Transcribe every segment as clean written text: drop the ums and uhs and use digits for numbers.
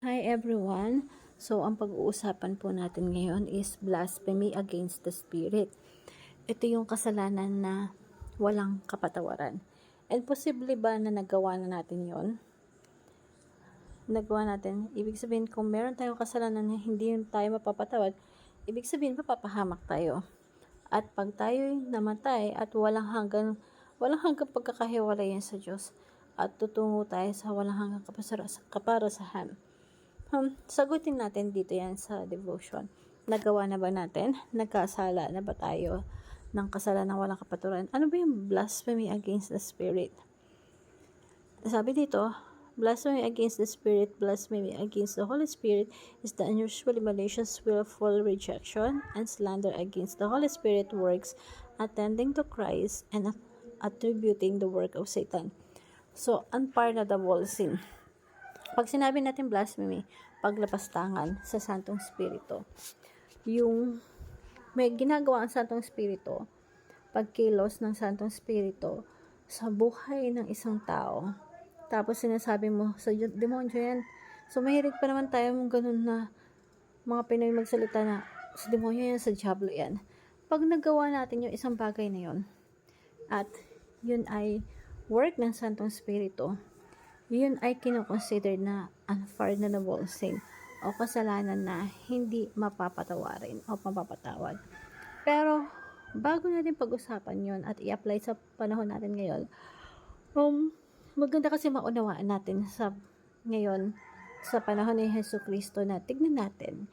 Hi everyone! So, ang pag-uusapan po natin ngayon is blasphemy against the Spirit. Ito yung kasalanan na walang kapatawaran. And posible ba na nagawa na natin yon? Nagawa natin. Ibig sabihin, kung meron tayong kasalanan na hindi tayo mapapatawad, ibig sabihin, mapapahamak tayo. At pag tayo namatay at walang hanggang pagkakahiwalayan sa Diyos at tutungo tayo sa walang hanggang kaparasahan. Sagutin natin dito yan sa devotion. Nagawa na ba natin? Nagkasala na ba tayo ng kasalanan walang kapaturan? Ano ba yung blasphemy against the Spirit? Sabi dito, blasphemy against the Spirit, blasphemy against the Holy Spirit is the unusually malicious, willful rejection and slander against the Holy Spirit works attending to Christ and attributing the work of Satan. So, unpardonable sin. Pag sinabi natin blasphemy, paglapastangan sa Santong Espiritu. Yung may ginagawa ang Santong Espiritu, pagkilos ng Santong Espiritu sa buhay ng isang tao. Tapos sinasabi mo, sa demonyo yan. So mahilig pa naman tayo mong ganun na mga Pinoy magsalita na sa demonyo yan, sa diablo yan. Pag nagawa natin yung isang bagay na yun, at yun ay work ng Santong Espiritu, yun ay kinoconsider na unpardonable sin o kasalanan na hindi mapapatawarin o mapapatawad. Pero, bago natin pag-usapan yun at i-apply sa panahon natin ngayon, maganda kasi maunawaan natin sa ngayon, sa panahon ni Jesucristo na tignan natin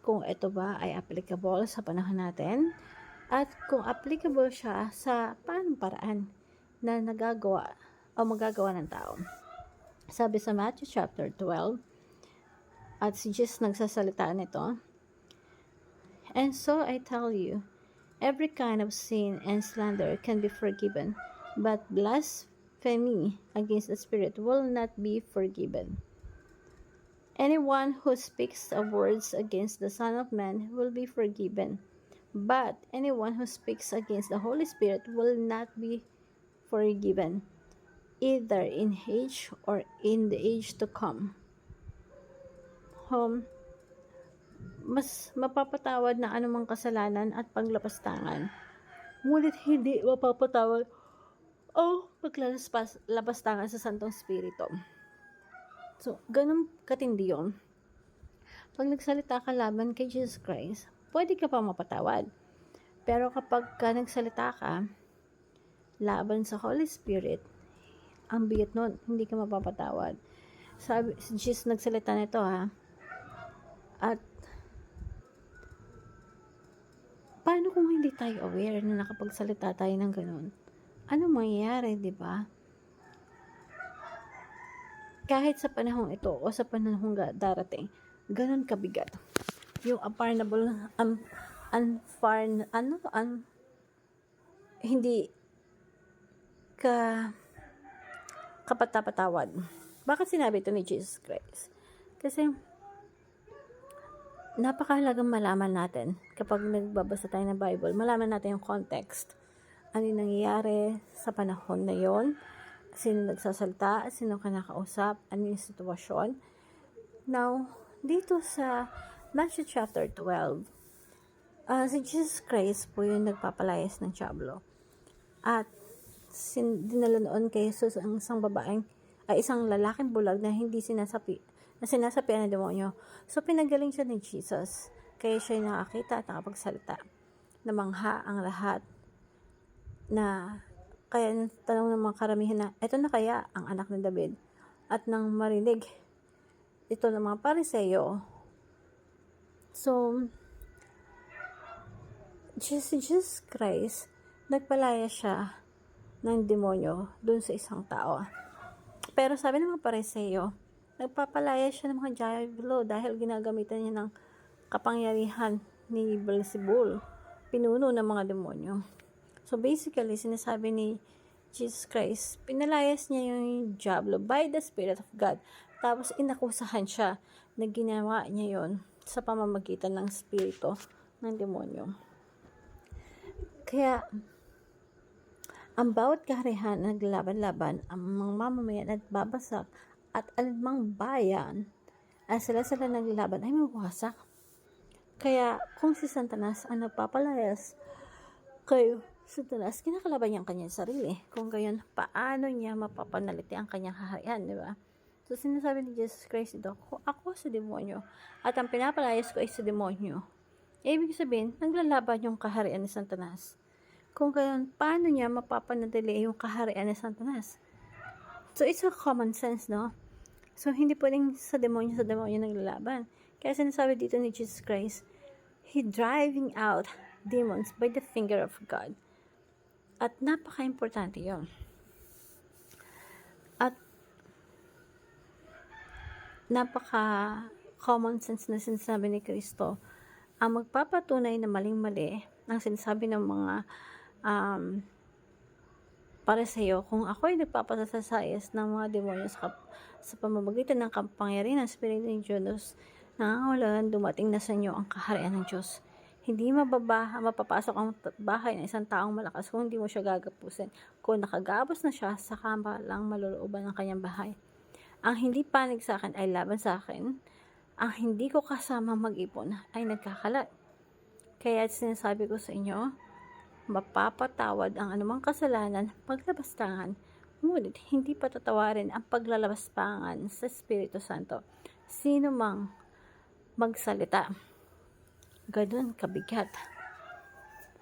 kung ito ba ay applicable sa panahon natin at kung applicable siya sa paanong paraan na nagagawa o magagawa ng tao. Sabi sa Matthew chapter 12, at si Jesus nagsasalita nito, "And so I tell you, every kind of sin and slander can be forgiven, but blasphemy against the Spirit will not be forgiven. Anyone who speaks of words against the Son of Man will be forgiven, but anyone who speaks against the Holy Spirit will not be forgiven, either in age or in the age to come." Mas mapapatawad na anumang kasalanan at paglapastangan, ngunit hindi mapapatawad o paglapastangan sa Santong Espiritu. So, ganun katindi yun. Pag nagsalita ka laban kay Jesus Christ, pwede ka pa mapatawad. Pero kapag nagsalita ka laban sa Holy Spirit, ang bigat nun, hindi ka mapapatawad. Sabi, si Jesus nagsalita nito at paano kung hindi tayo aware na nakapagsalita tayo ng ganun? Ano mangyayari, di ba? Kahit sa panahong ito o sa panahong darating, ganun kabigat. Yung unpardonable, hindi ka kapatapatawad. Bakit sinabi ito ni Jesus Christ? Kasi napakahalagang malaman natin kapag nagbabasa tayo ng Bible, malaman natin yung context. Ano yung nangyayari sa panahon na yon, sino nagsasalta, sino kinakausap, ano yung sitwasyon. Now, dito sa Matthew chapter 12, si Jesus Christ po yung nagpapalayas ng diablo. At dinala noon kay Jesus ang isang lalaking bulag na hindi sinasapian ng demonyo. So, pinagaling siya ni Jesus. Kaya siya nakakita at nakapagsalita. Namangha ang lahat na kaya tanong ng mga karamihan na, eto na kaya ang anak ng David? At nang marinig ito ng mga Pariseyo, so, Jesus Christ, nagpalaya siya ng demonyo dun sa isang tao. Pero sabi ng mga Pariseyo, nagpapalaya siya ng mga diablo dahil ginagamitan niya ng kapangyarihan ni Beelzebul, pinuno ng mga demonyo. So basically, sinasabi ni Jesus Christ, pinalayas niya yung diablo by the Spirit of God. Tapos inakusahan siya na ginawa niya yon sa pamamagitan ng spirito ng demonyo. Kaya, ang bawat kaharian na naglaban-laban ang mga mamamayan at babasak at alinmang bayan at sila naglalaban ay mawasak. Kaya kung si Satanas ang nagpapalayas kayo, Satanas, kinakalaban niya ang kanyang sarili. Kung gayon, paano niya mapapanaliti ang kanyang kaharian, di ba? So, sinasabi ni Jesus Christ ito, kung ako sa demonyo, at ang pinapalayas ko ay sa demonyo, ibig sabihin, naglalaban yung kaharian ni Satanas. Kung gayon, paano niya mapapanatili yung kaharian ni Satanas? So, it's a common sense, no? So, hindi pwedeng sa demonyo naglalaban. Kaya sinasabi dito ni Jesus Christ, He driving out demons by the finger of God. At napaka-importante yun. At napaka-common sense na sinasabi ni Kristo. Ang magpapatunay na maling-mali ang sinasabi ng mga para sa iyo, kung ako ay nagpapasasayas ng mga demonyo sa pamamagitan ng kapangyarihan ng Espiritu ng Diyos, nangangahulugan dumating na sa inyo ang kaharian ng Diyos. Hindi mapapasok ang bahay ng isang taong malakas kung hindi mo siya gagapusin. Kung nakagabos na siya, saka lang malulooban ng kanyang bahay. Ang hindi panig sa akin ay laban sa akin. Ang hindi ko kasama mag-ipon ay nagkakalat. Kaya sinasabi ko sa inyo, mapapatawad ang anumang kasalanan, paglabastangan, ngunit hindi patatawarin ang paglalabastangan sa Espiritu Santo. Sino mang magsalita, ganun kabigat,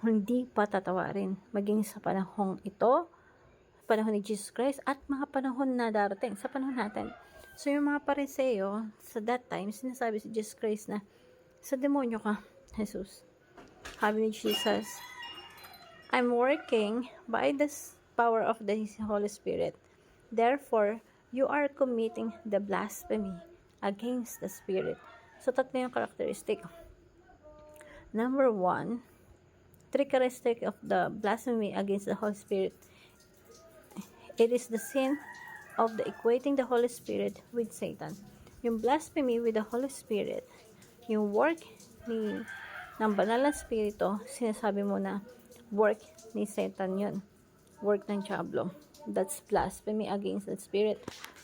hindi patatawarin, maging sa panahong ito, panahon ni Jesus Christ, at mga panahon na darating sa panahon natin. So, yung mga Pariseo, sa that time, sinasabi si Jesus Christ na, sa demonyo ka, Jesus. Sabi ni Jesus, I'm working by the power of the Holy Spirit. Therefore, you are committing the blasphemy against the Spirit. So, tatlo yung characteristic. Number 1, three characteristic of the blasphemy against the Holy Spirit. It is the sin of the equating the Holy Spirit with Satan. Yung blasphemy with the Holy Spirit, yung work ng banal na spirito, sinasabi mo na work ni Satan yun. Work ng Diablo. That's blasphemy against the Spirit.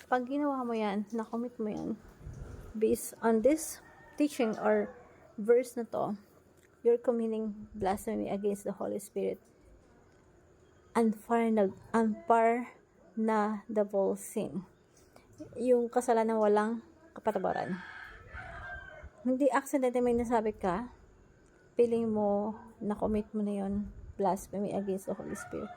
Pag ginawa mo yan, nakomit mo yan, based on this teaching or verse na to, you're committing blasphemy against the Holy Spirit. Unpardonable sin. Yung kasalanan walang kapatawaran. Hindi accident may nasabi ka, feeling mo, nakomit mo na yun, blasphemy against the Holy Spirit.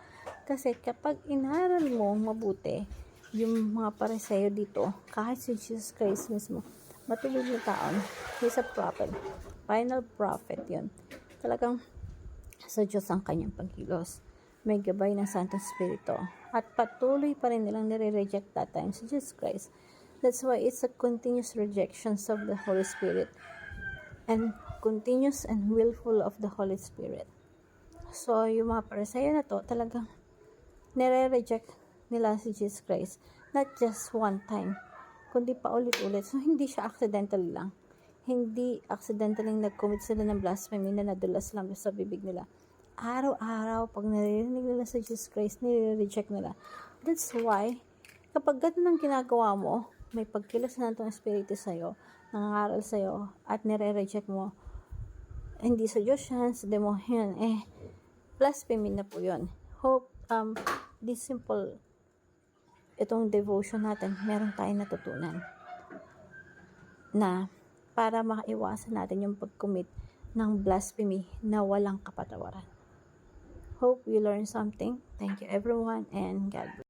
Kasi kapag inaral mo mabuti, yung mga Pariseo dito, kahit si Jesus Christ mismo, matulog na taon, he's a prophet, final prophet yun. Talagang sa Diyos ang kanyang pagkilos. May gabay ng Santong Espiritu. At patuloy pa rin nilang nire-reject that time si Jesus Christ. That's why it's a continuous rejection of the Holy Spirit. And continuous and willful of the Holy Spirit. So, yung mga Pariseo na to, talagang nire-reject nila si Jesus Christ. Not just one time, kundi pa ulit-ulit. So, hindi siya accidental lang. Hindi accidentally nag-commit sila ng blasphemy na nadulas lang sa bibig nila. Araw-araw, pag naririnig nila sa Jesus Christ, nire-reject nila. That's why, kapag ganun ang ginagawa mo, may pagkilos na itong Espiritu sa'yo, nangangaral sa'yo, at nire-reject mo, hindi sa Diyos yan, sa demonyo yan, blasphemy na po yun. Hope, this simple, itong devotion natin, meron tayong natutunan na para makaiwasan natin yung pag-commit ng blasphemy na walang kapatawaran. Hope you learned something. Thank you everyone and God bless.